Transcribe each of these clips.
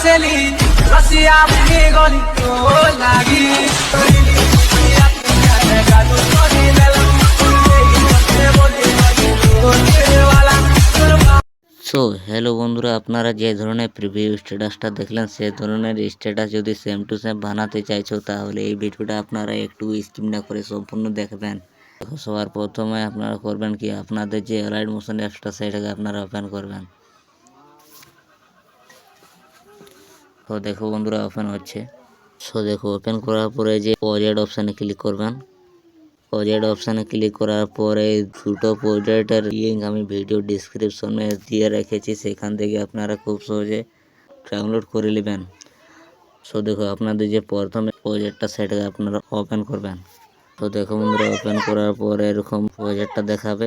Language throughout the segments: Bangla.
আসেলি রসিয়া মুনি গলি তো লাগি সো হ্যালো বন্ধুরা, আপনারা যে ধরনের প্রিভিউ স্ট্যাটাসটা দেখলেন সে ধরনের স্ট্যাটাস যদি সেম টু সেম বানাতে চাইছো তাহলে এই ভিডিওটা আপনারা একটু স্কিপ না করে সম্পূর্ণ দেখবেন। সবার প্রথমে আপনারা করবেন কি, আপনাদের যে অ্যালাইড মোশন অ্যাপসটা সেটাকে আপনারা ওপেন করবেন। তো দেখো বন্ধুরা ওপেন হচ্ছে। সো দেখো ওপেন করার পরে যে প্রজেক্ট অপশানে ক্লিক করবেন। প্রজেক্ট অপশানে ক্লিক করার পরে দুটো প্রজেক্টের লিঙ্ক আমি ভিডিও ডিসক্রিপশনে দিয়ে রেখেছি, সেখান থেকে আপনারা খুব সহজে ডাউনলোড করে নেবেন। সো দেখো আপনাদের যে প্রথমে প্রজেক্টটা সেটাকে আপনারা ওপেন করবেন। তো দেখো বন্ধুরা ওপেন করার পরে এরকম প্রজেক্টটা দেখাবে।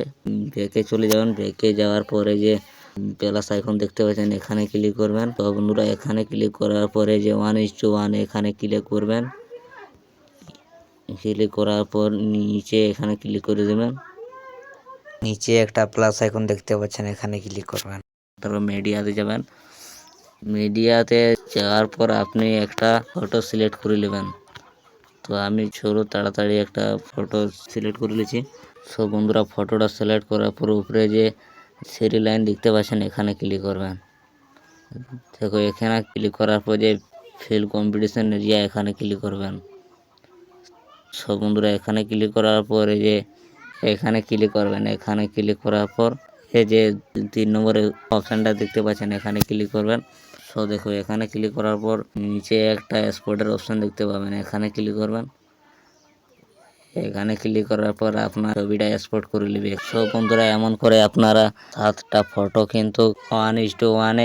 ব্যাকে চলে যাবেন। ব্যাকে যাওয়ার পরে যে প্লাস আইকন দেখতে পাচ্ছেন এখানে ক্লিক করবেন। তো বন্ধুরা এখানে ক্লিক করার পরে যে 1:1 এখানে ক্লিক করবেন। ক্লিক করার পর নিচে এখানে ক্লিক করে দেবেন। নিচে একটা প্লাস আইকন দেখতে পাচ্ছেন এখানে ক্লিক করবেন। তারপর মিডিয়াতে যাবেন। মিডিয়াতে যাওয়ার পর আপনি একটা ফটো সিলেক্ট করে নেবেন। তো আমি চলো তাড়াতাড়ি একটা ফটো সিলেক্ট করে নিয়েছি। সব বন্ধুরা ফটোটা সিলেক্ট করার পর উপরে যে সিরি লাইন দেখতে পাচ্ছেন এখানে ক্লিক করবেন। দেখো এখানে ক্লিক করার পর যে ফিল কম্পিটিশন এরিয়া এখানে ক্লিক করবেন। সব বন্ধুরা এখানে ক্লিক করার পর এই যে এখানে ক্লিক করবেন। এখানে ক্লিক করার পর এই যে 3 নম্বরের অপশানটা দেখতে পাচ্ছেন এখানে ক্লিক করবেন। সো দেখো এখানে ক্লিক করার পর নিচে একটা এক্সপোর্টের অপশান দেখতে পাবেন, এখানে ক্লিক করবেন। এখানে ক্লিক করার পর আপনার ছবিটা এক্সপোর্ট করে নেবে। সো বন্ধুরা এমন করে আপনারা 7টা ফটো কিন্তু 1:1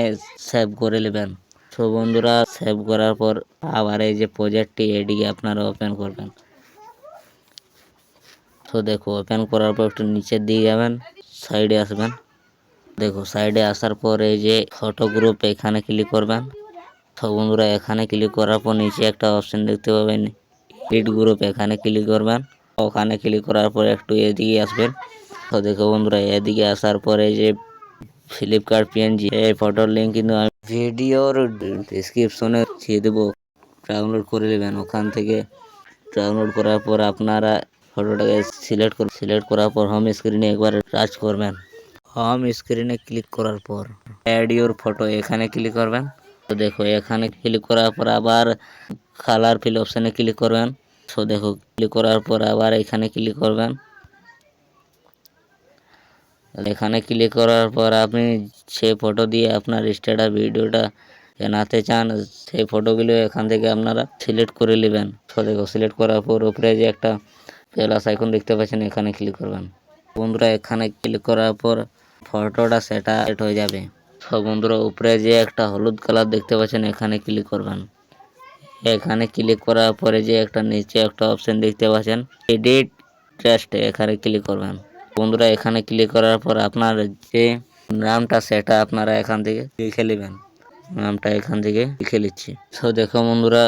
সেভ করে নেবেন। সো বন্ধুরা সেভ করার পর আবার এই যে প্রজেক্টটি এদিকে আপনারা ওপেন করবেন। তো দেখো ওপেন করার পর একটু নিচের দিকে যাবেন, সাইডে আসবেন। দেখো সাইডে আসার পর এই যে ফটো গ্রুপ এখানে ক্লিক করবেন। তো বন্ধুরা এখানে ক্লিক করার পর নিচে একটা অপশন দেখতে পাবেন এডিট গ্রুপ, এখানে ক্লিক করবেন। ওখানে ক্লিক করার পর একটু এদিকে আসবেন। তো দেখো বন্ধুরা এদিকে আসার পরে যে ফ্লিপকার্ট পিএনজি এই ফটোর লিঙ্ক কিন্তু আমি ভিডিওর ডিসক্রিপশনে দিয়ে দেবো, ডাউনলোড করে নেবেন। ওখান থেকে ডাউনলোড করার পর আপনারা ফটোটাকে সিলেক্ট করার পর হোম স্ক্রিনে একবার টাচ করবেন। হোম স্ক্রিনে ক্লিক করার পর অ্যাড ইউর ফটো এখানে ক্লিক করবেন। তো দেখো এখানে ক্লিক করার পর আবার কালার ফিল অপশানে ক্লিক করবেন। তো দেখো ক্লিক করার পর আবার এখানে ক্লিক করবেন। এখানে ক্লিক করার পর আপনি সেই ফটো দিয়ে আপনার স্ট্যাটাস ভিডিওটা বানাতে চান সেই ফটোগুলো এখান থেকে আপনারা সিলেক্ট করে নেবেন। তো দেখো সিলেক্ট করার পর উপরে যে একটা প্লাস আইকন দেখতে পাচ্ছেন এখানে ক্লিক করবেন। বন্ধুরা এখানে ক্লিক করার পর ফটোটা সেট হয়ে যাবে। তো বন্ধুরা উপরে যে একটা হলুদ কালার দেখতে পাচ্ছেন এখানে ক্লিক করবেন। এখানে ক্লিক করার পরে যে একটা নিচে একটা অপশন দেখতে পাচ্ছেন এডিট টেক্সট এখানে ক্লিক করবেন। বন্ধুরা এখানে ক্লিক করার পর আপনার যে নামটা সেটা আপনারা এখান থেকে লিখে নেবেন। নামটা এখান থেকে লিখে নিচ্ছি। তো দেখো বন্ধুরা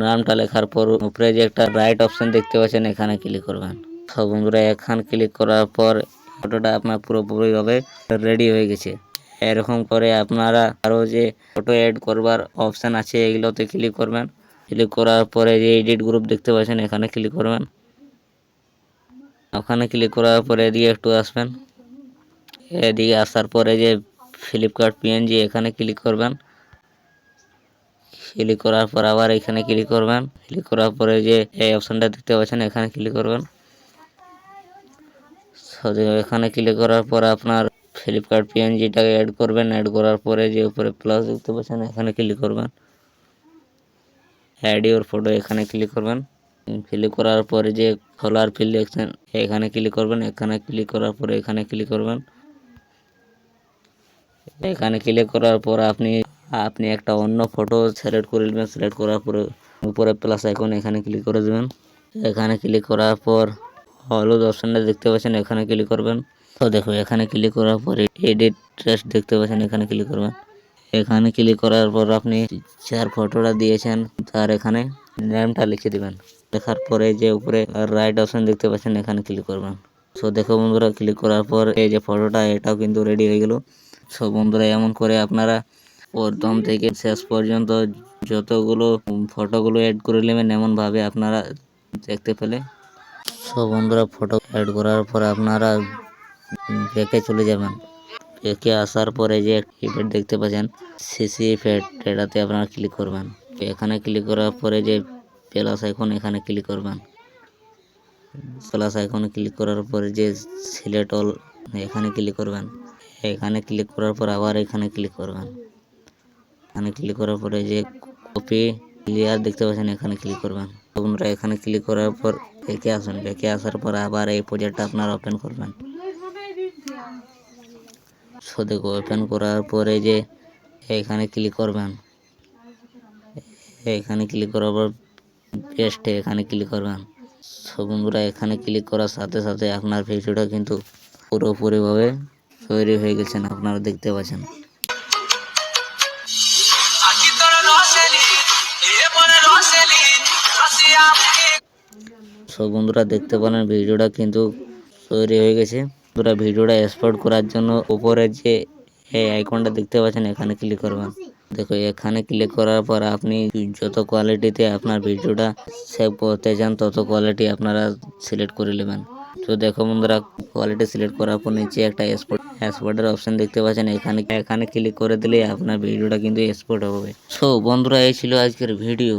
নামটা লেখার পর উপরে যে একটা রাইট অপশন দেখতে পাচ্ছেন এখানে ক্লিক করবেন। তো বন্ধুরা এখানে ক্লিক করার পর ফটোটা আপনার পুরোপুরিভাবে রেডি হয়ে গেছে। এরকম করে আপনারা আরও যে ফটো এড করবার অপশান আছে এগুলোতে ক্লিক করবেন। ক্লিক করার পরে যে এডিট গ্রুপ দেখতে পাচ্ছেন এখানে ক্লিক করবেন। ওখানে ক্লিক করার পরে এদিকে একটু আসবেন। এদিকে আসার পরে যে ফ্লিপকার্ট পিএনজি এখানে ক্লিক করবেন। ক্লিক করার পর আবার এখানে ক্লিক করবেন। ক্লিক করার পরে যে এই অপশানটা দেখতে পাচ্ছেন এখানে ক্লিক করবেন। এখানে ক্লিক করার পর আপনার ফ্লিপকার্ট পিএনজিটাকে অ্যাড করবেন। অ্যাড করার পরে যে উপরে প্লাস দেখতে পাচ্ছেন এখানে ক্লিক করবেন। অ্যাড ইউর ফটো এখানে ক্লিক করবেন। ক্লিক করার পরে যে কালার ফিল দেখছেন এখানে ক্লিক করবেন। এখানে ক্লিক করার পরে এখানে ক্লিক করবেন। এখানে ক্লিক করার পর আপনি একটা অন্য ফটো সিলেক্ট করে নেবেন। সিলেক্ট করার পরে উপরে প্লাস আইকন এখানে ক্লিক করে দেবেন। এখানে ক্লিক করার পর হলুদ অপশানটা দেখতে পাচ্ছেন এখানে ক্লিক করবেন। তো দেখো এখানে ক্লিক করার পর এডিট টেক্সট দেখতে পাচ্ছেন এখানে ক্লিক করবেন। এখানে ক্লিক করার পর আপনি যার ফটোটা দিয়েছেন তার এখানে নেমটা লিখে দিবেন। লেখার পরে যে উপরে রাইট অপশন দেখতে পাচ্ছেন এখানে ক্লিক করবেন। সো দেখো বন্ধুরা ক্লিক করার পর এই যে ফটোটা এটাও কিন্তু রেডি হয়ে গেল। সো বন্ধুরা এমন করে আপনারা প্রথম থেকে শেষ পর্যন্ত যতগুলো ফটোগুলো অ্যাড করে নেবেন এমনভাবে আপনারা দেখতে পেলে। সো বন্ধুরা, ফটো অ্যাড করার পর আপনারা ব্যাকে চলে যাবেন। ব্যাকে আসার পরে যে ইফেক্ট দেখতে পাচ্ছেন সিসি ইফেক্ট, এটাতে আপনারা ক্লিক করবেন। এখানে ক্লিক করার পরে যে প্লাস আইকন, এখানে ক্লিক করবেন। প্লাস আইকনে ক্লিক করার পরে যে সিলেক্ট অল, এখানে ক্লিক করবেন। এখানে ক্লিক করার পর আবার এখানে ক্লিক করবেন। এখানে ক্লিক করার পরে যে কপি লেয়ার দেখতে পাচ্ছেন, এখানে ক্লিক করবেন। বন্ধুরা, এখানে ক্লিক করার পর ব্যাকে আসুন। ব্যাকে আসার পর আবার এই প্রজেক্টটা আপনারা ওপেন করবেন। সো দেখো, ওপেন করার পরে যে এখানে ক্লিক করবেন। এখানে ক্লিক করার পর পেস্টে এখানে ক্লিক করবেন। সো বন্ধুরা, এখানে ক্লিক করার সাথে সাথে আপনার ভিডিওটা কিন্তু পুরোপুরিভাবে তৈরি হয়ে গেছে, আপনারা দেখতে পাচ্ছেন। আকি তোর রসেলি এ বলে রসেলি আসিয়া সো বন্ধুরা, দেখতে পারেন ভিডিওটা কিন্তু তৈরি হয়ে গেছে। বন্ধুরা, ভিডিওটা এক্সপোর্ট করার জন্য উপরে যে এই আইকনটা দেখতে পাচ্ছেন, এখানে ক্লিক করবেন। দেখো, এখানে ক্লিক করার পর আপনি যত কোয়ালিটিতে আপনার ভিডিওটা সেভ করতে চান তত কোয়ালিটি আপনারা সিলেক্ট করে নেবেন। তো দেখো বন্ধুরা, কোয়ালিটি সিলেক্ট করার পর নিচে একটা এক্সপোর্টের অপশন দেখতে পাচ্ছেন, এখানে ক্লিক করে দিলে আপনার ভিডিওটা কিন্তু এক্সপোর্ট হবে। সো বন্ধুরা, এই ছিল আজকের ভিডিও।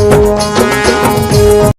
Oh,